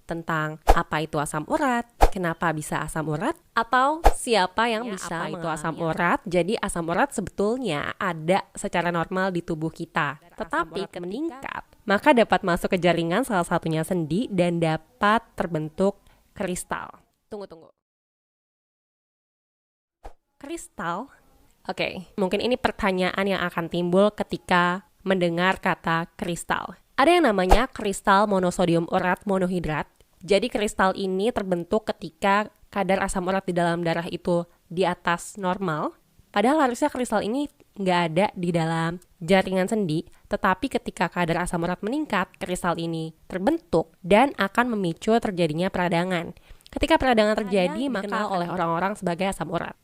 tentang apa itu asam urat, kenapa bisa asam urat, atau siapa yang bisa itu asam urat. Jadi asam urat sebetulnya ada secara normal di tubuh kita, tetapi meningkat, maka dapat masuk ke jaringan salah satunya sendi dan dapat terbentuk kristal. Tunggu. Kristal? Oke, mungkin ini pertanyaan yang akan timbul ketika mendengar kata kristal. Ada yang namanya kristal monosodium urat monohidrat. Jadi kristal ini terbentuk ketika kadar asam urat di dalam darah itu di atas normal. Padahal harusnya kristal ini nggak ada di dalam jaringan sendi, tetapi ketika kadar asam urat meningkat, kristal ini terbentuk dan akan memicu terjadinya peradangan. Ketika peradangan terjadi, maka oleh orang-orang sebagai asam urat.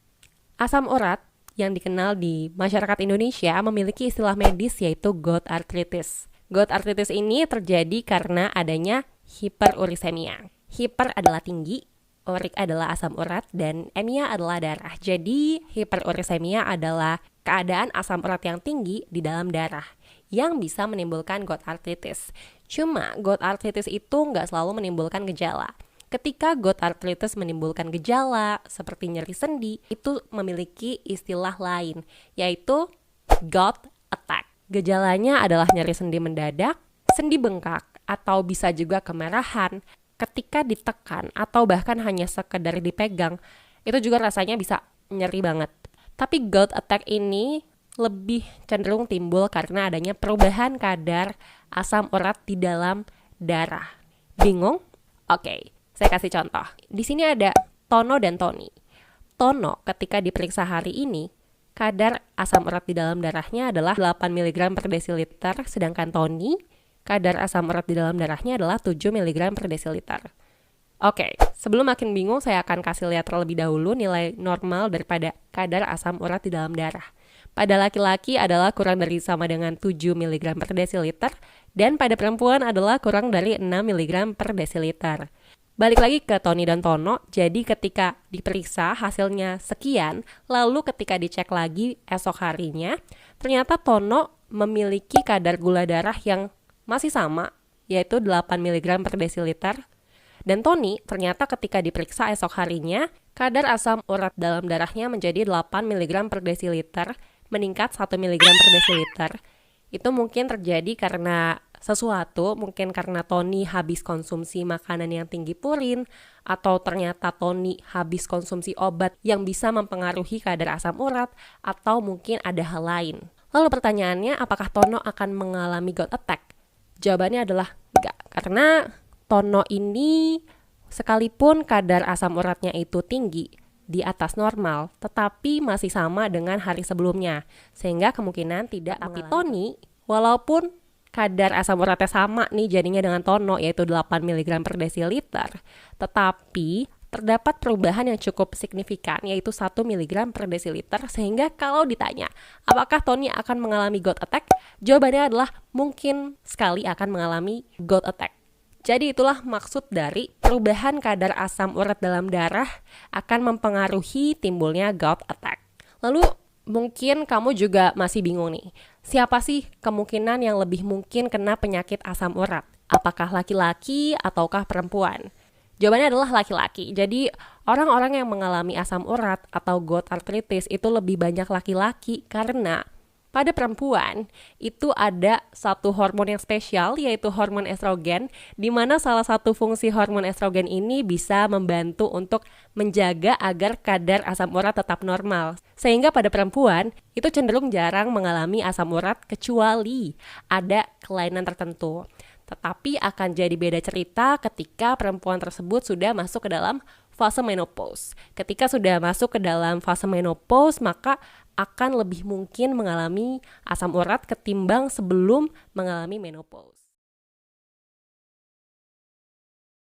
Asam urat yang dikenal di masyarakat Indonesia memiliki istilah medis yaitu gout arthritis. Gout arthritis ini terjadi karena adanya hiperurisemia. Hiper adalah tinggi, urik adalah asam urat, dan emia adalah darah. Jadi hiperurisemia adalah keadaan asam urat yang tinggi di dalam darah yang bisa menimbulkan gout arthritis. Cuma gout arthritis itu nggak selalu menimbulkan gejala. Ketika gout arthritis menimbulkan gejala seperti nyeri sendi, itu memiliki istilah lain, yaitu gout attack. Gejalanya adalah nyeri sendi mendadak, sendi bengkak, atau bisa juga kemerahan. Ketika ditekan atau bahkan hanya sekedar dipegang, itu juga rasanya bisa nyeri banget. Tapi gout attack ini lebih cenderung timbul karena adanya perubahan kadar asam urat di dalam darah. Bingung? Oke. Saya kasih contoh. Di sini ada Tono dan Tony. Tono ketika diperiksa hari ini, kadar asam urat di dalam darahnya adalah 8 mg per desiliter, sedangkan Tony, kadar asam urat di dalam darahnya adalah 7 mg per desiliter. Oke, sebelum makin bingung, saya akan kasih lihat terlebih dahulu nilai normal daripada kadar asam urat di dalam darah. Pada laki-laki adalah kurang dari sama dengan 7 mg per desiliter, dan pada perempuan adalah kurang dari 6 mg per desiliter. Balik lagi ke Tony dan Tono, jadi ketika diperiksa hasilnya sekian, lalu ketika dicek lagi esok harinya, ternyata Tono memiliki kadar gula darah yang masih sama, yaitu 8 mg per desiliter. Dan Tony ternyata ketika diperiksa esok harinya, kadar asam urat dalam darahnya menjadi 8 mg per desiliter, meningkat 1 mg per desiliter. Itu mungkin terjadi karena sesuatu, mungkin karena Tony habis konsumsi makanan yang tinggi purin, atau ternyata Tony habis konsumsi obat yang bisa mempengaruhi kadar asam urat, atau mungkin ada hal lain. Lalu pertanyaannya, apakah Tono akan mengalami gout attack? Jawabannya adalah enggak, karena Tono ini sekalipun kadar asam uratnya itu tinggi, di atas normal, tetapi masih sama dengan hari sebelumnya, sehingga kemungkinan tidak. Tapi Tony, walaupun kadar asam uratnya sama nih jadinya dengan Tono, yaitu 8 mg per desiliter, tetapi terdapat perubahan yang cukup signifikan, yaitu 1 mg per desiliter, sehingga kalau ditanya apakah Tony akan mengalami gout attack, jawabannya adalah mungkin sekali akan mengalami gout attack. Jadi itulah maksud dari perubahan kadar asam urat dalam darah akan mempengaruhi timbulnya gout attack. Lalu mungkin kamu juga masih bingung nih, siapa sih kemungkinan yang lebih mungkin kena penyakit asam urat? Apakah laki-laki ataukah perempuan? Jawabannya adalah laki-laki. Jadi orang-orang yang mengalami asam urat atau gout arthritis itu lebih banyak laki-laki karena pada perempuan itu ada satu hormon yang spesial, yaitu hormon estrogen, di mana salah satu fungsi hormon estrogen ini bisa membantu untuk menjaga agar kadar asam urat tetap normal. Sehingga pada perempuan itu cenderung jarang mengalami asam urat kecuali ada kelainan tertentu. Tetapi akan jadi beda cerita ketika perempuan tersebut sudah masuk ke dalam fase menopause. Ketika sudah masuk ke dalam fase menopause, maka akan lebih mungkin mengalami asam urat ketimbang sebelum mengalami menopause.